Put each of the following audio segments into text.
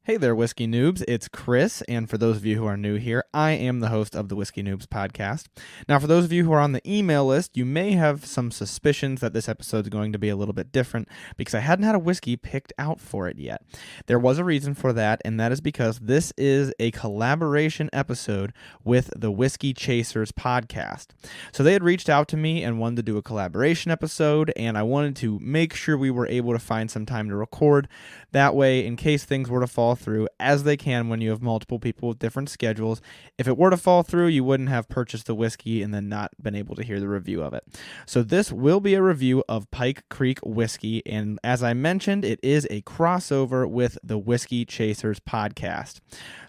Hey there, Whiskey Noobs. It's Chris, and for those of you who are new here, I am the host of the Whiskey Noobs podcast. Now, for those of you who are on the email list, you may have some suspicions that this episode is going to be a little bit different because I hadn't had a whiskey picked out for it yet. There was a reason for that, and that is because this is a collaboration episode with the Whiskey Chasers podcast. So they had reached out to me and wanted to do a collaboration episode, and I wanted to make sure we were able to find some time to record. That way, in case things were to fall through, as they can when you have multiple people with different schedules, if it were to fall through, you wouldn't have purchased the whiskey and then not been able to hear the review of it. So this will be a review of Pike Creek Whiskey, and as I mentioned, it is a crossover with the Whiskey Chasers podcast.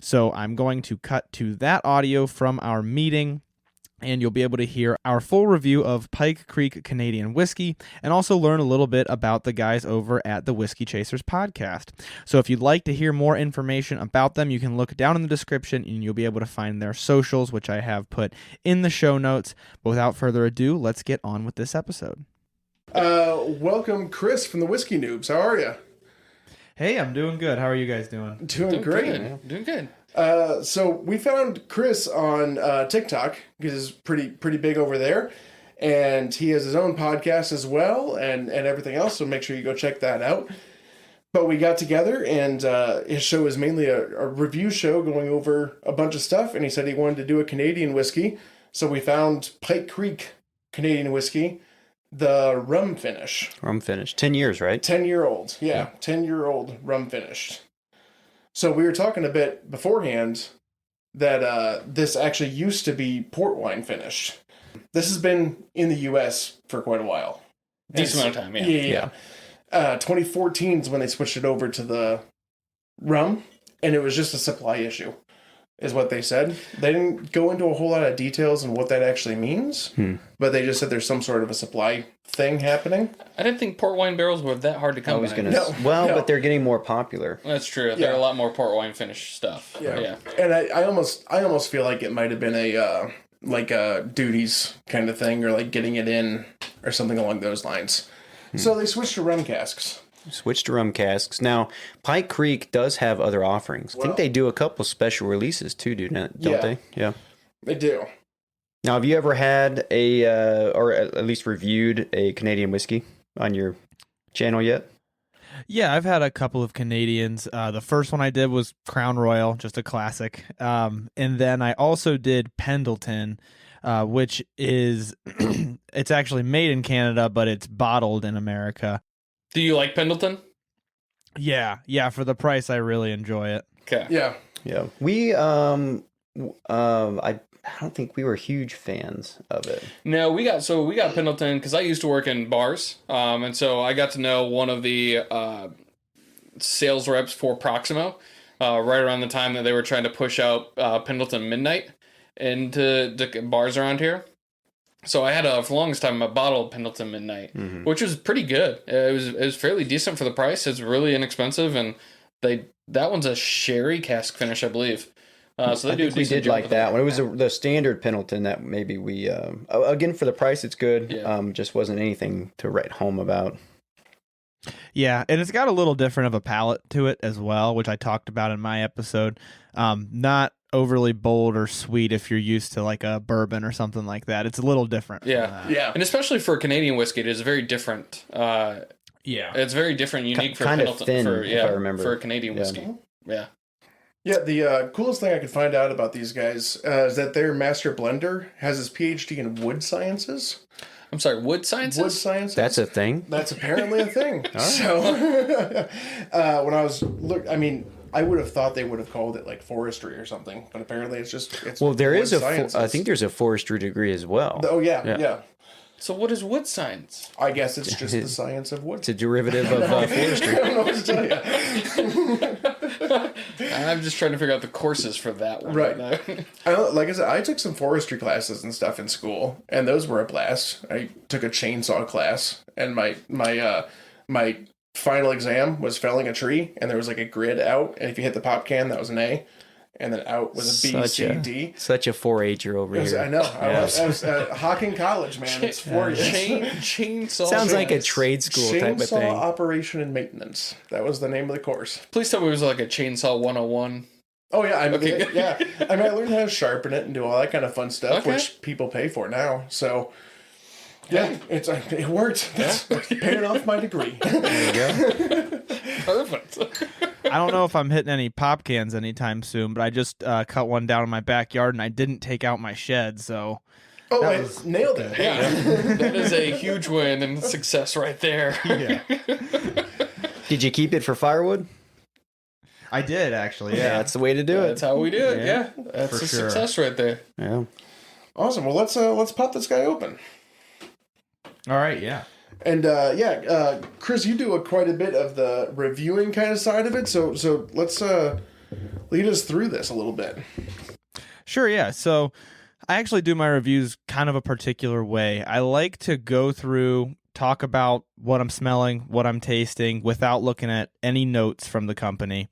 So I'm going to cut to that audio from our meeting, and you'll be able to hear our full review of Pike Creek Canadian Whisky and also learn a little bit about the guys over at the Whiskey Chasers podcast. So if you'd like to hear more information about them, you can look down in the description and you'll be able to find their socials, which I have put in the show notes. But without further ado, let's get on with this episode. Welcome, Chris from the Whiskey Noobs. How are you? Hey, I'm doing good. How are you guys doing? Doing great. Good. Doing good. So we found Chris on TikTok because he's pretty big over there, and he has his own podcast as well and everything else. So make sure you go check that out. But we got together, and his show is mainly a review show going over a bunch of stuff. And he said he wanted to do a Canadian whiskey, so we found Pike Creek Canadian Whisky, the rum finish. Rum finish. 10 years, right? 10-year-old. Yeah, 10-year-old rum finished. So we were talking a bit beforehand that this actually used to be port wine finished. This has been in the U.S. for quite a while. Decent amount of time, Yeah. 2014 is when they switched it over to the rum, and it was just a supply issue, is what they said. They didn't go into a whole lot of details on what that actually means, but they just said there's some sort of a supply thing happening. I didn't think port wine barrels were that hard to come by. No. But they're getting more popular. That's true. There are a lot more port wine finished stuff. Yeah. And I almost feel like it might have been a duties kind of thing, or like getting it in or something along those lines. So they switched to rum casks. Switch to rum casks. Now, Pike Creek does have other offerings. I think they do a couple special releases too, don't they? Yeah. They do. Now, have you ever had or at least reviewed a Canadian whiskey on your channel yet? Yeah, I've had a couple of Canadians. The first one I did was Crown Royal, just a classic. And then I also did Pendleton, which is, it's actually made in Canada, but it's bottled in America. Do you like Pendleton? Yeah. For the price, I really enjoy it. Okay. Yeah. We, I don't think we were huge fans of it. No, we got Pendleton because I used to work in bars, and so I got to know one of the sales reps for Proximo right around the time that they were trying to push out Pendleton Midnight into the bars around here. So I had for the longest time a bottle of Pendleton Midnight, which was pretty good. It was fairly decent for the price. It's really inexpensive, and that one's a sherry cask finish, I believe. So they do. We did like that one. It was the standard Pendleton that maybe we again for the price it's good. Yeah. Just wasn't anything to write home about. Yeah, and it's got a little different of a palate to it as well, which I talked about in my episode. Not overly bold or sweet if you're used to like a bourbon or something like that. It's a little different. Yeah. And especially for Canadian whiskey, it is very different. It's very different, unique for kind Pendleton. Of thin, if I remember. For a Canadian whiskey. Yeah. Yeah, the coolest thing I could find out about these guys is that their master blender has his PhD in wood sciences. I'm sorry, wood sciences? Wood sciences. That's a thing? That's apparently a thing. So, when I was I would have thought they would have called it like forestry or something, but apparently it's well, there is sciences. I think there's a forestry degree as well. Oh, yeah. So what is wood science? I guess it's just the science of wood. It's a derivative of forestry. I don't know what to tell you. I'm just trying to figure out the courses for that one. Right. Now. Like I said, I took some forestry classes and stuff in school, and those were a blast. I took a chainsaw class, and my final exam was felling a tree, and there was like a grid out, and if you hit the pop can, that was an A. and then out was a B, C, D. Such a 4-H'er over here. I know. I was Hocking College, man. It's 4 years. Chainsaw. Sounds like a trade school type of thing. Chainsaw Operation and Maintenance. That was the name of the course. Please tell me it was like a Chainsaw 101. Oh yeah, I mean, Okay. yeah. I mean, I learned how to sharpen it and do all that kind of fun stuff, which people pay for now. So, yeah, it worked. That's paying off my degree. There you go. Perfect. I don't know if I'm hitting any pop cans anytime soon, but I just cut one down in my backyard and I didn't take out my shed, so. Oh, I nailed it. Yeah. That is a huge win and success right there. Yeah. Did you keep it for firewood? I did, actually, Yeah, that's the way to do it. That's how we do it. Yeah. That's For a sure. success right there. Yeah. Awesome. Well, let's pop this guy open. All right, yeah. And Chris, you do quite a bit of the reviewing kind of side of it. So let's lead us through this a little bit. Sure, yeah. So I actually do my reviews kind of a particular way. I like to go through, talk about what I'm smelling, what I'm tasting, without looking at any notes from the company.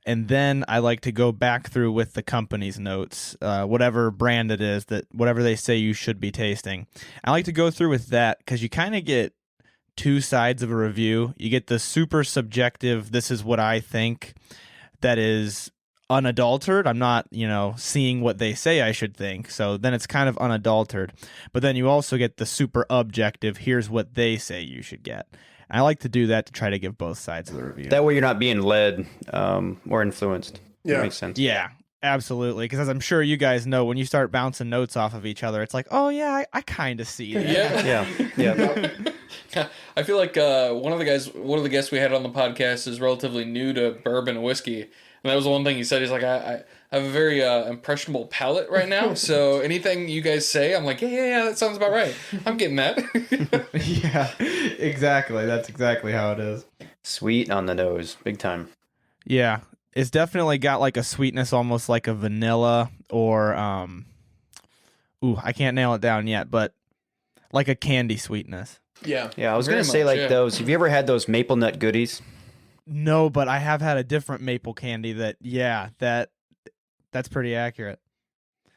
And then I like to go back through with the company's notes, whatever brand it is, that whatever they say you should be tasting. I like to go through with that because you kind of get two sides of a review. You get the super subjective, this is what I think, that is unadulterated. I'm not, seeing what they say I should think. So then it's kind of unadulterated. But then you also get the super objective, here's what they say you should get. I like to do that to try to give both sides of the review. That way you're not being led or influenced. Yeah. That makes sense. Yeah, absolutely. Because as I'm sure you guys know, when you start bouncing notes off of each other, it's like, oh yeah, I kind of see that. Yeah. I feel like one of the guests we had on the podcast is relatively new to bourbon and whiskey, and that was the one thing he said. He's like, I have a very impressionable palate right now, so anything you guys say, I'm like, yeah, that sounds about right. I'm getting that. Yeah, exactly. That's exactly how it is. Sweet on the nose. Big time. Yeah, it's definitely got like a sweetness, almost like a vanilla or I can't nail it down yet, but like a candy sweetness. Yeah. Yeah, I was Very going to say much, yeah. those. Have you ever had those maple nut goodies? No, but I have had a different maple candy that's pretty accurate.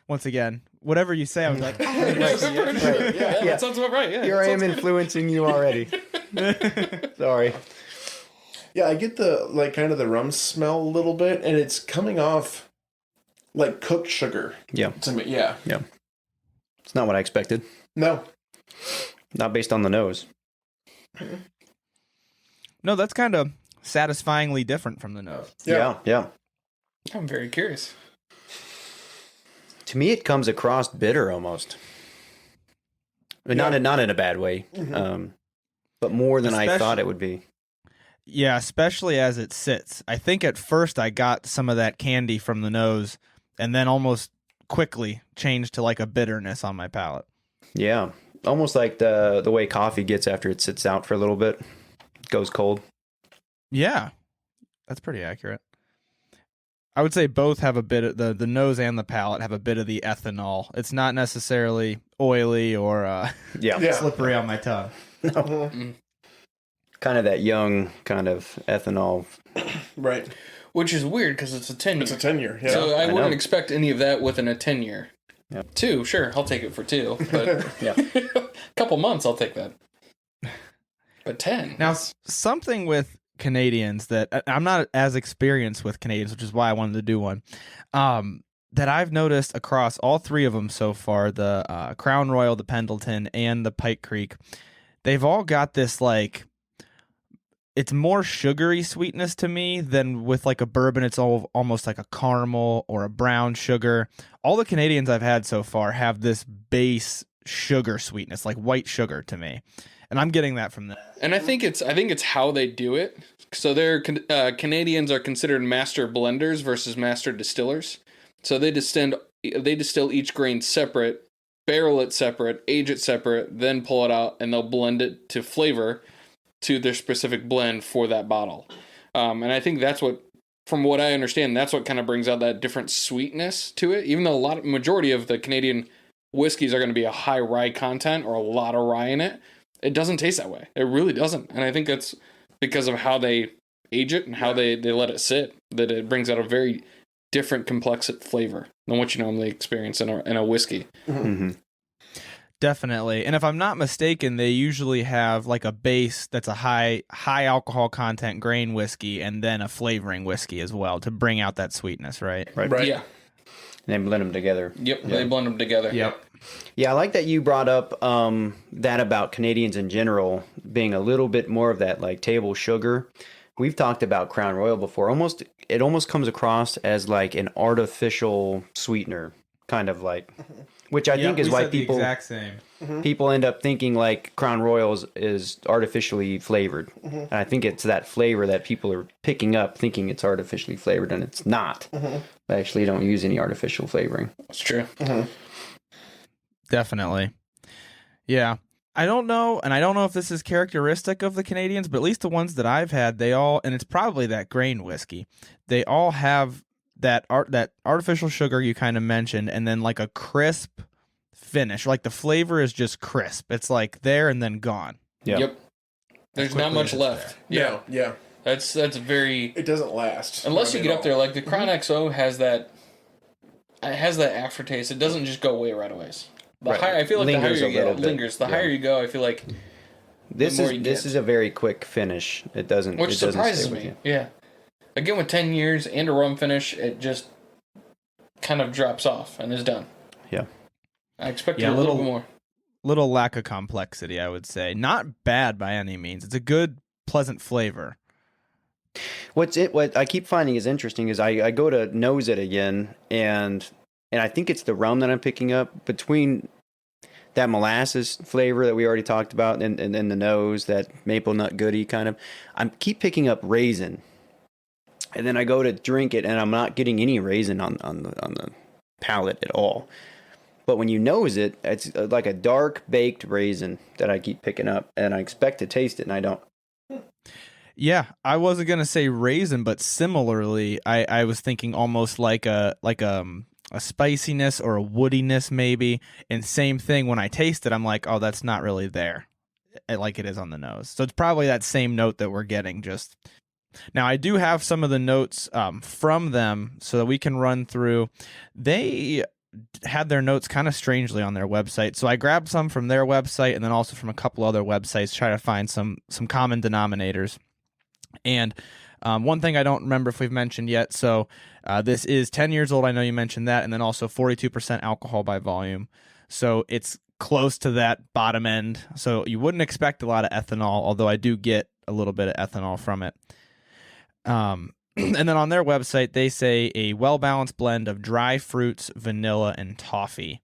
Once again, whatever you say, I was like, oh, Yeah, that sounds about right. Yeah, Here I am influencing you already. Sorry. Yeah, I get the kind of the rum smell a little bit, and it's coming off like cooked sugar. Yeah. To me, yeah. It's not what I expected. No. Not based on the nose. no, that's kind of satisfyingly different from the nose. Yeah. I'm very curious. To me, it comes across bitter almost. But not in a bad way. But more than I thought it would be. Yeah, especially as it sits. I think at first I got some of that candy from the nose and then almost quickly changed to like a bitterness on my palate. Yeah. Almost like the way coffee gets after it sits out for a little bit. Goes cold. Yeah, that's pretty accurate. I would say both have a bit of the nose and the palate have a bit of the ethanol. It's not necessarily oily or slippery on my tongue. Kind of that young kind of ethanol. Right. Which is weird because it's a 10-year. It's a 10-year. Yeah. So I I wouldn't know. expect any of that within a 10-year. Yeah. 2, sure, I'll take it for 2. But Yeah. a couple months, I'll take that. But 10. Now, something with Canadians that I'm not as experienced with Canadians, which is why I wanted to do one, that I've noticed across all three of them so far, the Crown Royal, the Pendleton, and the Pike Creek, they've all got this like, it's more sugary sweetness to me than with like a bourbon. It's almost like a caramel or a brown sugar. All the Canadians I've had so far have this base sugar sweetness, like white sugar to me. And I'm getting that from them. And I think it's how they do it. So Canadians are considered master blenders versus master distillers. So they distill each grain separate, barrel it separate, age it separate, then pull it out, and they'll blend it to flavor to their specific blend for that bottle. And I think that's what, from what I understand, that's what kind of brings out that different sweetness to it. Even though majority of the Canadian whiskeys are going to be a high rye content or a lot of rye in it, it doesn't taste that way. It really doesn't. And I think that's because of how they age it and how they let it sit, that it brings out a very different complex flavor than what you normally experience in a whiskey. Mm-hmm. Definitely. And if I'm not mistaken, they usually have like a base that's a high alcohol content grain whiskey and then a flavoring whiskey as well to bring out that sweetness, right? Right. Yeah. And they blend them together. Yep. They blend them together. Yep. Yeah, I like that you brought up that about Canadians in general being a little bit more of that like table sugar. We've talked about Crown Royal before. It almost comes across as like an artificial sweetener, kind of like, which I think is why people the exact same. people end up thinking like Crown Royal is artificially flavored. And I think it's that flavor that people are picking up thinking it's artificially flavored, and it's not. They actually don't use any artificial flavoring. That's true. Definitely. Yeah. I don't know, and I don't know if this is characteristic of the Canadians, but at least the ones that I've had, they all, and it's probably that grain whiskey, they all have that artificial sugar you kind of mentioned, and then like a crisp finish. Like the flavor is just crisp. It's like there and then gone. Yep. There's not much left. Yeah. Yeah. That's very. It doesn't last. Unless you get up there, like the Crown XO has that. It has that aftertaste. It doesn't just go away right away. The higher, I feel like Lingers the higher a you little get, bit. lingers. The higher you go, I feel like This the more you is get. a very quick finish. It doesn't Which it doesn't surprises stay with me. you. Yeah. Again, with 10 years and a rum finish, it just kind of drops off and is done. Yeah. I expected Yeah, a little bit more. Little lack of complexity, I would say. Not bad by any means. It's a good, pleasant flavor. What I keep finding is interesting is I go to nose it again, and I think it's the rum that I'm picking up between that molasses flavor that we already talked about, and the nose, that maple nut goody kind of. I keep picking up raisin, and then I go to drink it, and I'm not getting any raisin on the palate at all. But when you nose it, it's like a dark baked raisin that I keep picking up, and I expect to taste it, and I don't. Yeah, I wasn't gonna say raisin, but similarly, I was thinking almost like a spiciness or a woodiness maybe. And same thing when I taste it, I'm like, oh, that's not really there, like it is on the nose. So it's probably that same note that we're getting. Just now, I do have some of the notes from them so that we can run through. They had their notes kind of strangely on their website, so I grabbed some from their website and then also from a couple other websites to try to find some common denominators. And one thing I don't remember if we've mentioned yet, so this is 10 years old. I know you mentioned that, and then also 42% alcohol by volume. So it's close to that bottom end. So you wouldn't expect a lot of ethanol, although I do get a little bit of ethanol from it. And then on their website, they say a well-balanced blend of dry fruits, vanilla, and toffee.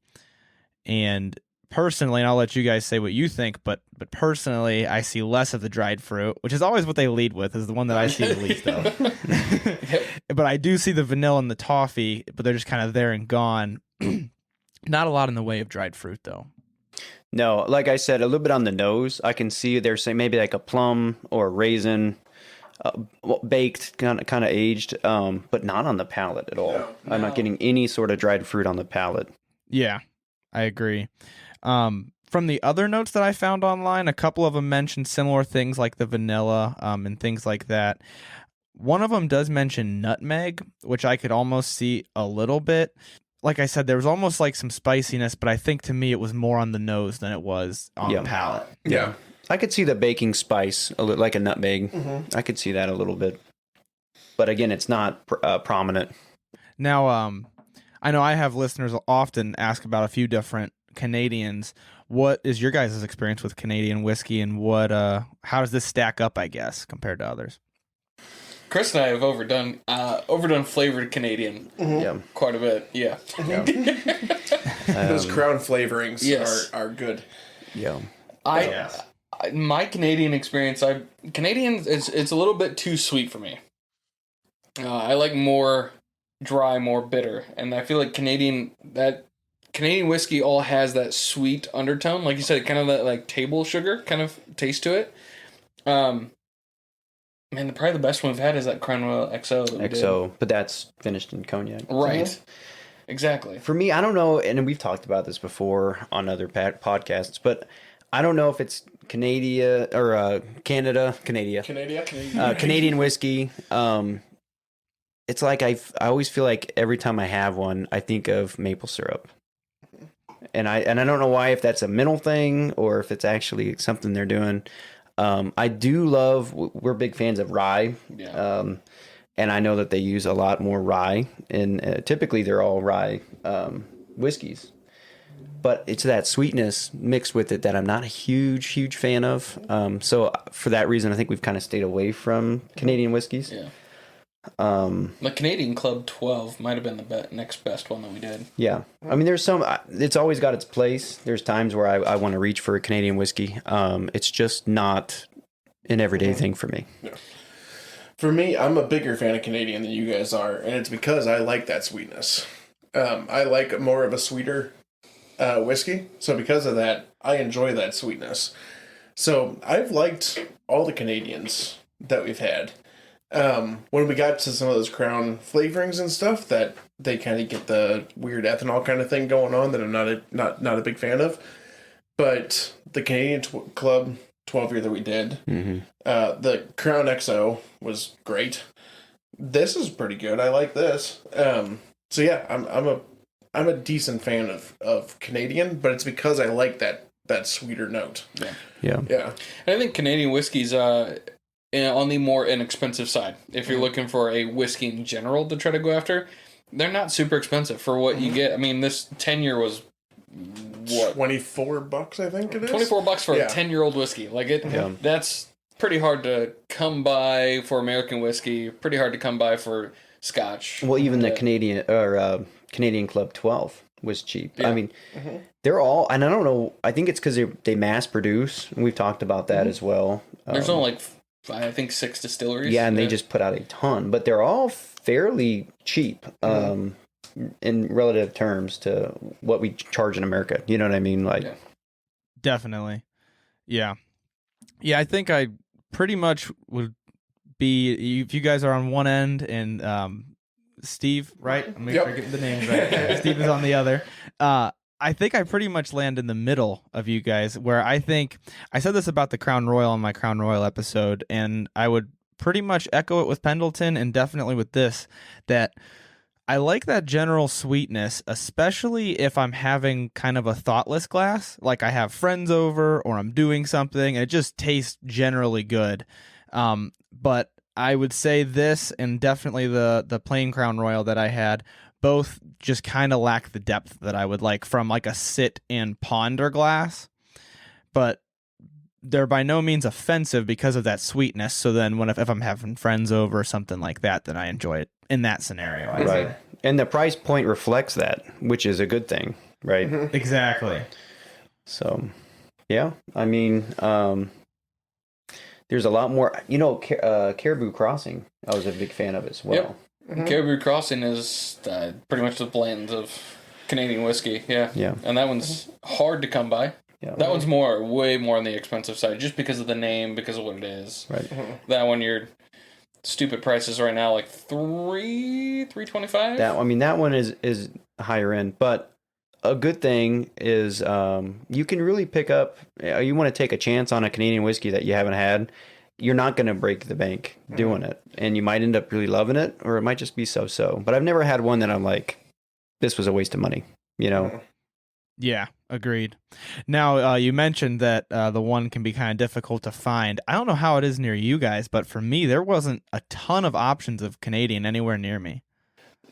And personally, and I'll let you guys say what you think, but personally, I see less of the dried fruit, which is always what they lead with, is the one that I see the least of. But I do see the vanilla and the toffee, but they're just kind of there and gone. Not a lot in the way of dried fruit, though. No, like I said, a little bit on the nose. I can see they're saying maybe like a plum or a raisin, baked, kind of aged, but not on the palate at all. No. I'm not getting any sort of dried fruit on the palate. Yeah, I agree. From the other notes that I found online, a couple of them mentioned similar things like the vanilla and things like that. One of them does mention nutmeg, which I could almost see a little bit. Like I said, there was almost like some spiciness, but I think to me it was more on the nose than it was on the palate. Yeah. I could see the baking spice, like a nutmeg. I could see that a little bit. But again, it's not prominent. Now, I know I have listeners often ask about a few different Canadians. What is your guys' experience with Canadian whiskey, and how does this stack up, I guess, compared to others? Chris and I have overdone flavored Canadian Yeah. quite a bit. Yeah. Those crown flavorings Yes. are good. Yeah. My Canadian experience, Canadian it's a little bit too sweet for me. I like more dry, more bitter, and I feel like Canadian whiskey all has that sweet undertone, like you said, kind of that like table sugar kind of taste to it. Man, probably the best one we've had is that Crown Royal XO. That we did. But that's finished in cognac. Right. Exactly. For me, I don't know, and we've talked about this before on other podcasts, but I don't know if it's Canadian whiskey. it's like I always feel like every time I have one, I think of maple syrup. And I don't know why, if that's a mental thing or if it's actually something they're doing. I do love, we're big fans of rye. Yeah. And I know that they use a lot more rye, and typically they're all rye whiskeys. But it's that sweetness mixed with it that I'm not a huge fan of. So for that reason, I think we've kind of stayed away from Canadian whiskeys. Yeah. The Canadian Club 12 might have been the next best one that we did. Yeah. I mean, there's some, it's always got its place. There's times where I want to reach for a Canadian whiskey. It's just not an everyday thing for me. Yeah. For me, I'm a bigger fan of Canadian than you guys are, and it's because I like that sweetness. I like more of a sweeter whiskey, so because of that, I enjoy that sweetness. So I've liked all the Canadians that we've had. When we got to some of those Crown flavorings and stuff, that they kind of get the weird ethanol kind of thing going on that I'm not a big fan of. But the Canadian Club 12 year that we did, the Crown XO was great. This is pretty good. I like this. So yeah, I'm a decent fan of Canadian, but it's because I like that sweeter note. Yeah. And I think Canadian whiskey's on the more inexpensive side. If you're looking for a whiskey in general to try to go after, they're not super expensive for what you get. I mean, this 10-year was what, $24, I think it is. $24 for a 10-year-old whiskey. Like that's pretty hard to come by for American whiskey. Pretty hard to come by for Scotch. Well, even the Canadian Club 12 was cheap. Yeah. I mean, they're all, and I don't know, I think it's because they mass produce, and we've talked about that as well. There's only like, I think 6 distilleries. Yeah, and they just put out a ton, but they're all fairly cheap in relative terms to what we charge in America. You know what I mean? Like, Definitely. Yeah. Yeah, I think I pretty much would be, if you guys are on one end and Steve, right? I'm making sure I get the names right. Steve is on the other. I think I pretty much land in the middle of you guys, where I think I said this about the Crown Royal on my Crown Royal episode, and I would pretty much echo it with Pendleton and definitely with this, that I like that general sweetness, especially if I'm having kind of a thoughtless glass, like I have friends over or I'm doing something, and it just tastes generally good. But I would say this and definitely the plain Crown Royal that I had, both just kind of lack the depth that I would like from like a sit and ponder glass. But they're by no means offensive because of that sweetness. So then if I'm having friends over or something like that, then I enjoy it in that scenario. right. And the price point reflects that, which is a good thing, right? Exactly. So, yeah, I mean, there's a lot more, Caribou Crossing, I was a big fan of as well. Yep. Caribou Crossing is pretty much the blend of Canadian whiskey. Yeah. And that one's hard to come by. Yeah. That one's way more on the expensive side, just because of the name, because of what it is. Right. That one, your stupid prices right now, like $3.25. That one is higher end, but a good thing is you can really pick up. You want to take a chance on a Canadian whiskey that you haven't had. You're not going to break the bank doing it, and you might end up really loving it, or it might just be so-so. But I've never had one that I'm like, this was a waste of money. Yeah, agreed. Now, you mentioned that the one can be kind of difficult to find. I don't know how it is near you guys, but for me, there wasn't a ton of options of Canadian anywhere near me.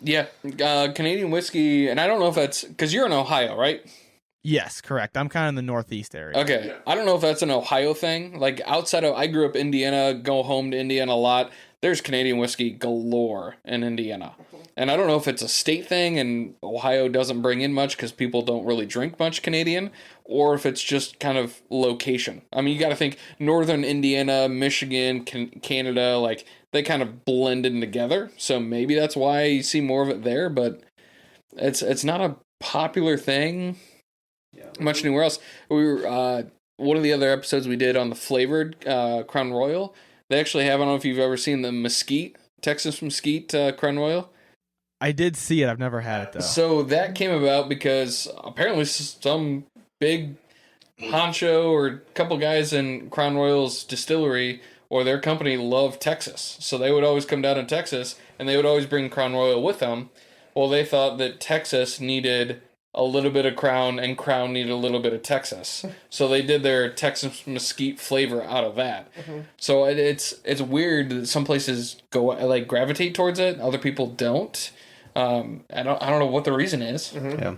Yeah, Canadian whiskey, and I don't know if that's because you're in Ohio, right? Yes, correct. I'm kind of in the northeast area. Okay, I don't know if that's an Ohio thing. Like I grew up in Indiana, go home to Indiana a lot. There's Canadian whiskey galore in Indiana. And I don't know if it's a state thing and Ohio doesn't bring in much because people don't really drink much Canadian, or if it's just kind of location. I mean, you got to think northern Indiana, Michigan, Canada, like they kind of blend in together. So maybe that's why you see more of it there, but it's not a popular thing much anywhere else. We were one of the other episodes we did on the flavored Crown Royal. They actually have, I don't know if you've ever seen the Mesquite, Texas Mesquite Crown Royal. I did see it. I've never had it, though. So that came about because apparently some big honcho or a couple guys in Crown Royal's distillery or their company loved Texas. So they would always come down to Texas, and they would always bring Crown Royal with them. Well, they thought that Texas needed a little bit of Crown, and Crown needed a little bit of Texas. So they did their Texas mesquite flavor out of that. So it's weird that some places go like gravitate towards it, other people don't. I don't know what the reason is. Yeah.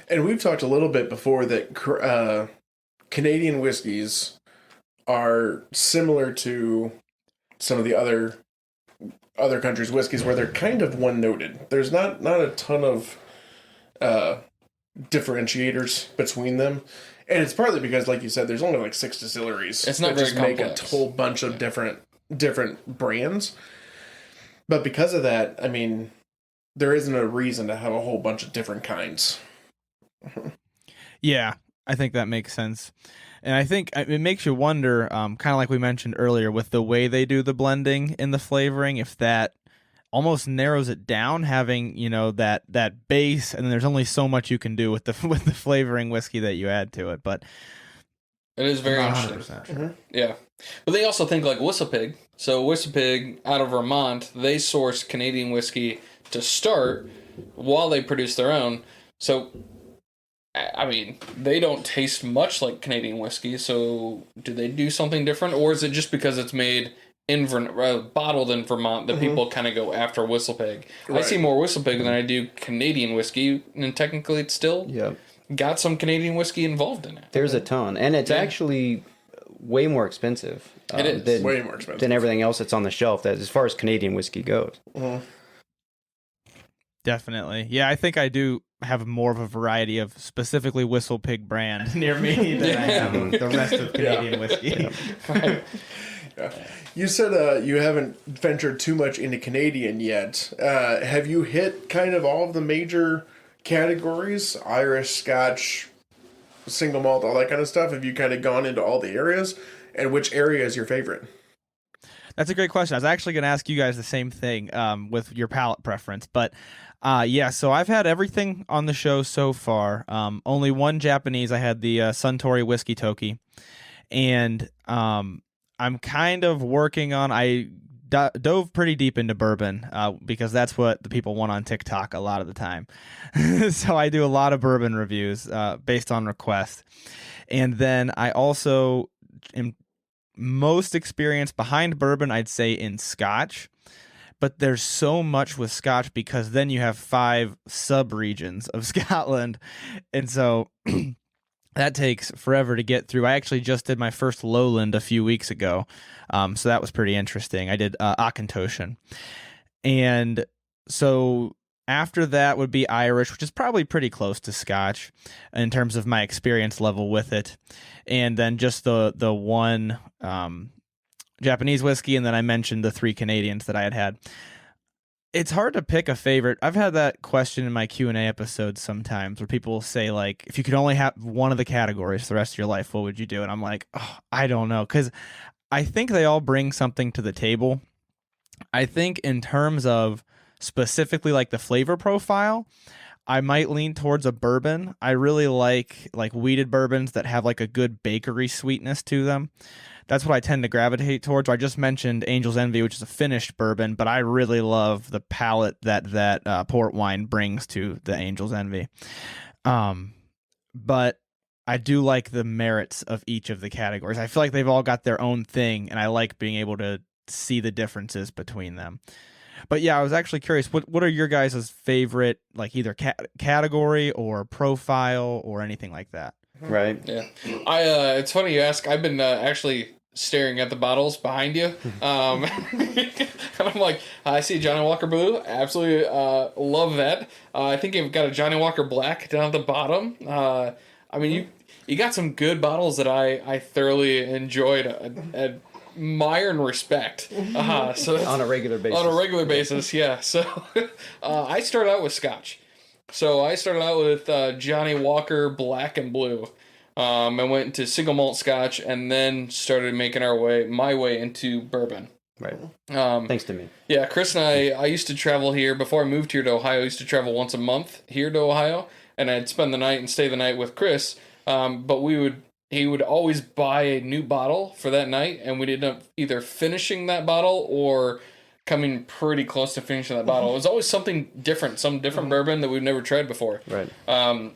And we've talked a little bit before that Canadian whiskeys are similar to some of the other countries' whiskeys, where they're kind of one-noted. There's not a ton of differentiators between them, and it's partly because, like you said, there's only like 6 distilleries. It's not that very just make complex. a whole bunch of different brands. But because of that, I mean, there isn't a reason to have a whole bunch of different kinds. Yeah, I think that makes sense. And I think it makes you wonder, kind of like we mentioned earlier, with the way they do the blending and the flavoring, if that almost narrows it down, having, you know, that base, and then there's only so much you can do with the flavoring whiskey that you add to it. But It is very I'm not interesting. 100% sure. Yeah. But they also think like WhistlePig. So WhistlePig out of Vermont, they source Canadian whiskey to start while they produce their own. So, I mean, they don't taste much like Canadian whiskey. So do they do something different? Or is it just because it's made in bottled in Vermont that people kind of go after WhistlePig? I Right. see more WhistlePig than I do Canadian whiskey. And technically it's still got some Canadian whiskey involved in it. There's a ton, and it's actually way more expensive. It is. than, Way more expensive than everything else that's on the shelf. That as far as Canadian whiskey goes. Definitely. Yeah, I think I do have more of a variety of specifically WhistlePig brand near me than I have of the rest of Canadian whiskey. Yeah. You said you haven't ventured too much into Canadian yet. Have you hit kind of all of the major categories? Irish, Scotch, single malt, all that kind of stuff? Have you kind of gone into all the areas? And which area is your favorite? That's a great question. I was actually going to ask you guys the same thing with your palate preference. But yeah, so I've had everything on the show so far. Only one Japanese. I had the Suntory Whiskey Toki. And I'm kind of working on, I dove pretty deep into bourbon because that's what the people want on TikTok a lot of the time. So I do a lot of bourbon reviews based on request. And then I also am most experienced behind bourbon, I'd say, in Scotch. But there's so much with Scotch because then you have 5 sub-regions of Scotland. And so that takes forever to get through. I actually just did my first Lowland a few weeks ago. So that was pretty interesting. I did Auchentoshan. And so after that would be Irish, which is probably pretty close to Scotch in terms of my experience level with it. And then just the one Japanese whiskey, and then I mentioned the 3 Canadians that I had. It's hard to pick a favorite. I've had that question in my Q&A episodes sometimes where people will say, like, if you could only have one of the categories the rest of your life, what would you do? And I'm like, oh, I don't know, because I think they all bring something to the table. I think in terms of specifically like the flavor profile, I might lean towards a bourbon. I really like wheated bourbons that have like a good bakery sweetness to them. That's what I tend to gravitate towards. I just mentioned Angel's Envy, which is a finished bourbon, but I really love the palate that port wine brings to the Angel's Envy. But I do like the merits of each of the categories. I feel like they've all got their own thing, and I like being able to see the differences between them. But yeah, I was actually curious, what are your guys' favorite, like either category or profile or anything like that? Right. Yeah. It's funny you ask. I've been actually staring at the bottles behind you. And I'm like, I see Johnny Walker Blue. Absolutely love that. I think you've got a Johnny Walker Black down at the bottom. I mean, you got some good bottles that I thoroughly enjoyed, admire and respect. So On a regular basis. On a regular basis, yeah. So I started out with Scotch. So I started out with Johnny Walker Black and Blue. I went into single malt Scotch and then started making my way into bourbon. Right. Thanks to me. Yeah, Chris and I used to travel here before I moved here to Ohio. I used to travel once a month here to Ohio, and I'd spend the night and stay the night with Chris. But we would he would always buy a new bottle for that night, and we'd end up either finishing that bottle or coming pretty close to finishing that bottle. It was always something different, some different bourbon that we've never tried before. Right.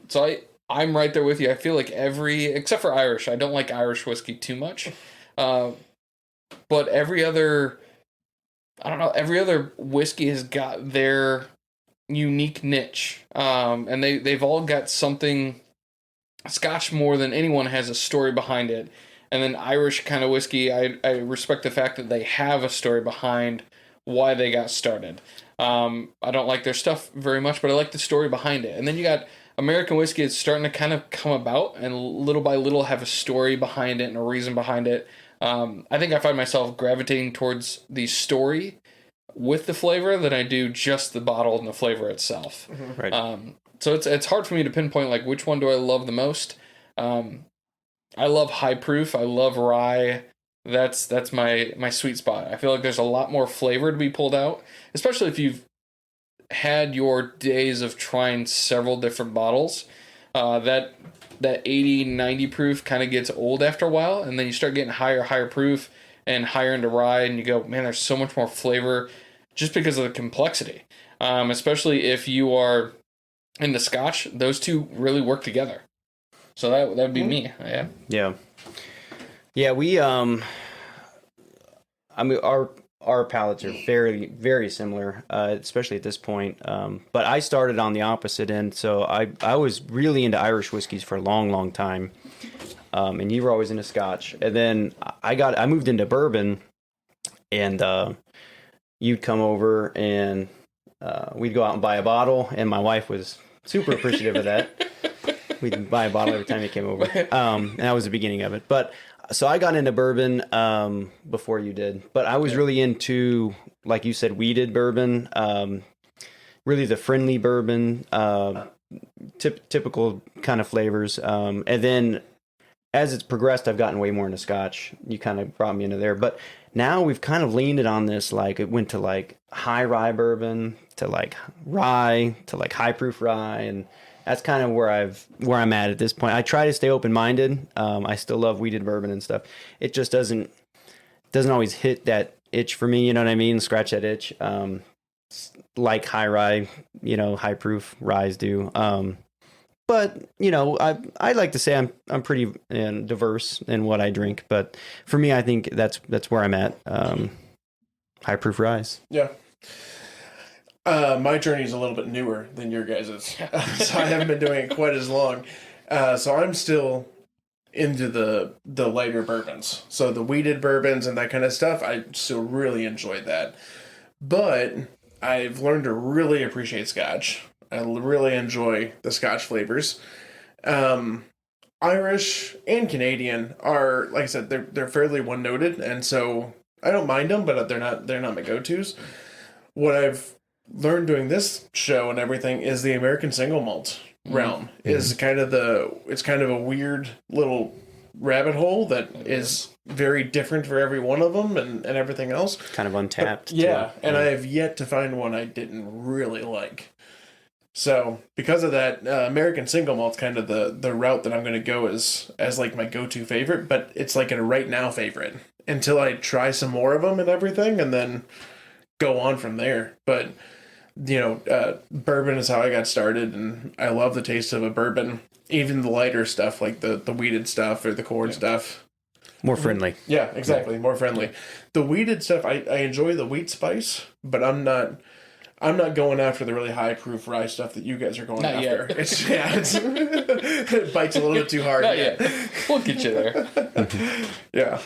So I'm right there with you. I feel like except for Irish, I don't like Irish whiskey too much. But every other whiskey has got their unique niche. And they've all got something. Scotch, more than anyone, has a story behind it. And then Irish kind of whiskey, I respect the fact that they have a story behind why they got started. I don't like their stuff very much, but I like the story behind it. And then you got American whiskey, it's starting to kind of come about and little by little have a story behind it and a reason behind it. I think I find myself gravitating towards the story with the flavor than I do just the bottle and the flavor itself. Right. So it's hard for me to pinpoint like which one do I love the most. I love high proof. I love rye. That's my sweet spot. I feel like there's a lot more flavor to be pulled out, especially if you've had your days of trying several different bottles. That 80, 90 proof kind of gets old after a while, and then you start getting higher proof and higher into rye, and you go, man, there's so much more flavor just because of the complexity. Especially if you are into Scotch, those two really work together. So that would be me. Yeah. We I mean our palates are very, very similar, especially at this point. But I started on the opposite end, so I was really into Irish whiskeys for a long, long time. And you were always into Scotch. And then I moved into bourbon, and you'd come over and we'd go out and buy a bottle, and my wife was super appreciative of that. We'd buy a bottle every time you came over. And that was the beginning of it. But so I got into bourbon before you did. But I was really into, like you said, weeded bourbon, really the friendly bourbon, typical kind of flavors. And then as it's progressed, I've gotten way more into Scotch. You kind of brought me into there. But now we've kind of leaned it on this, like it went to like high rye bourbon, to like rye, to like high proof rye, and that's kind of where I'm at this point. I try to stay open minded. I still love weeded bourbon and stuff. It just doesn't always hit that itch for me. You know what I mean? Scratch that itch. Like high rye, high proof ryes do. But I like to say I'm pretty diverse in what I drink. But for me, I think that's where I'm at. High proof ryes. Yeah. My journey is a little bit newer than your guys's, so I haven't been doing it quite as long. So I'm still into the lighter bourbons. So the weeded bourbons and that kind of stuff, I still really enjoy that. But I've learned to really appreciate Scotch. I really enjoy the Scotch flavors. Irish and Canadian are, like I said, they're fairly one noted, and so I don't mind them, but they're not my go-tos. What I've learned doing this show and everything is the American single malt realm is kind of a weird little rabbit hole that is very different for every one of them and everything else. Kind of untapped. But, yeah, and I have yet to find one I didn't really like. So because of that, American single malt's kind of the route that I'm going to go as like my go-to favorite, but it's like a right now favorite until I try some more of them and everything, and then go on from there. But bourbon is how I got started, and I love the taste of a bourbon, even the lighter stuff like the weeded stuff or the corn stuff. More friendly. Yeah, exactly. More friendly. The weeded stuff, I enjoy the wheat spice, but I'm not going after the really high proof rye stuff that you guys are going Not after. yet. It bites a little bit too hard. Not yet. We'll get you there. Yeah.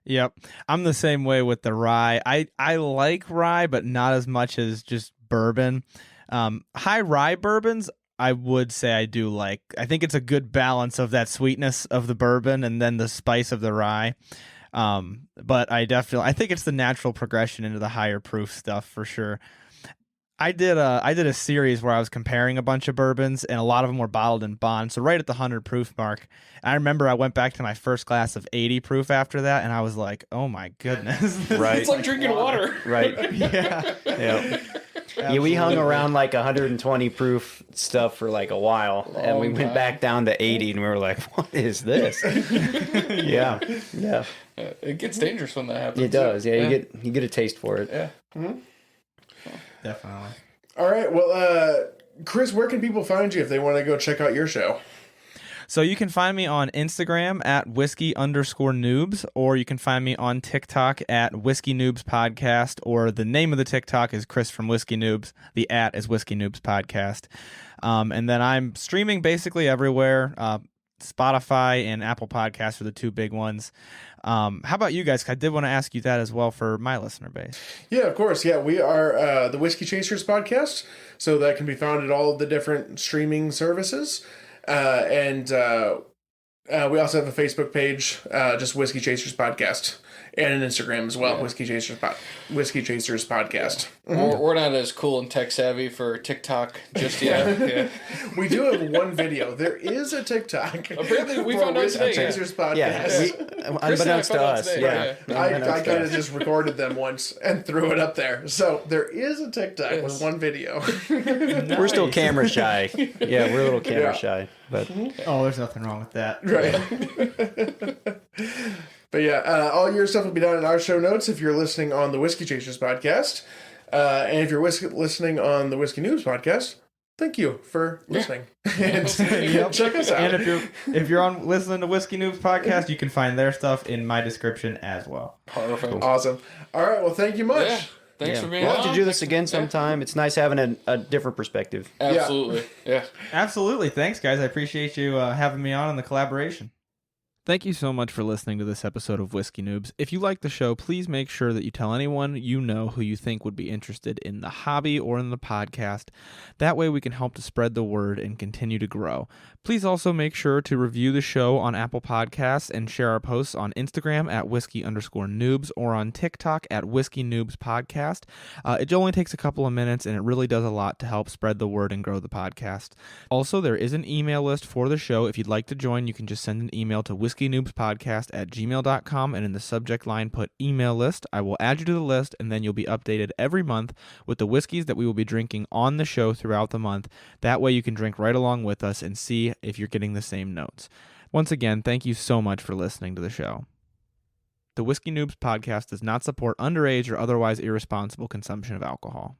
Yep. I'm the same way with the rye. I like rye, but not as much as just bourbon. High rye bourbons, I would say I do like. I think it's a good balance of that sweetness of the bourbon and then the spice of the rye. But I think it's the natural progression into the higher proof stuff for sure. I did a series where I was comparing a bunch of bourbons, and a lot of them were bottled in bond, so right at the 100 proof mark. I remember I went back to my first glass of 80 proof after that, and I was like, "Oh my goodness!" Right, it's like drinking water. Right. Yeah. Yeah. Yeah, we hung around like 120 proof stuff for like a while, and we went back down to 80, and we were like, "What is this?" Yeah. It gets dangerous when that happens. It does. Yeah, you get a taste for it. Yeah. Definitely. All right. Well, Chris, where can people find you if they want to go check out your show? So you can find me on Instagram at whiskey_noobs, or you can find me on TikTok at Whiskey Noobs Podcast, or the name of the TikTok is Chris from Whiskey Noobs. The @ is Whiskey Noobs Podcast. And then I'm streaming basically everywhere. Spotify and Apple Podcasts are the two big ones. How about you guys? I did want to ask you that as well for my listener base. Yeah, of course. Yeah, we are the Whiskey Chasers Podcast, so that can be found at all of the different streaming services. And we also have a Facebook page, just Whiskey Chasers Podcast, and an Instagram as well, Whiskey Chasers Podcast. We're not as cool and tech savvy for TikTok just yet. Yeah. We do have one video. There is a TikTok. Apparently, we for found out Whiskey today. Chasers Podcast. Yeah, unbeknownst to us. Today, Yeah, I kind of just recorded them once and threw it up there. So there is a TikTok with one video. We're still camera shy. Yeah, we're a little camera shy, but Oh, there's nothing wrong with that. Right. But yeah, all your stuff will be down in our show notes if you're listening on the Whiskey Chasers Podcast. And if you're listening on the Whiskey Noobs Podcast, thank you for listening. And check us out. And if you're on listening to Whiskey Noobs Podcast, you can find their stuff in my description as well. Perfect. Awesome. All right. Well, thank you much. Yeah. Thanks for being we'll on. have to do this again sometime. It's nice having a different perspective. Absolutely. Yeah. Absolutely. Thanks, guys. I appreciate you having me on and the collaboration. Thank you so much for listening to this episode of Whiskey Noobs. If you like the show, please make sure that you tell anyone you know who you think would be interested in the hobby or in the podcast. That way we can help to spread the word and continue to grow. Please also make sure to review the show on Apple Podcasts and share our posts on Instagram at whiskey_noobs or on TikTok at Whiskey Noobs Podcast. It only takes a couple of minutes, and it really does a lot to help spread the word and grow the podcast. Also, there is an email list for the show. If you'd like to join, you can just send an email to whiskeynoobspodcast@gmail.com, and in the subject line put email list. I will add you to the list, and then you'll be updated every month with the whiskeys that we will be drinking on the show throughout the month. That way you can drink right along with us and see if you're getting the same notes. Once again, thank you so much for listening to the show. The Whiskey Noobs Podcast does not support underage or otherwise irresponsible consumption of alcohol.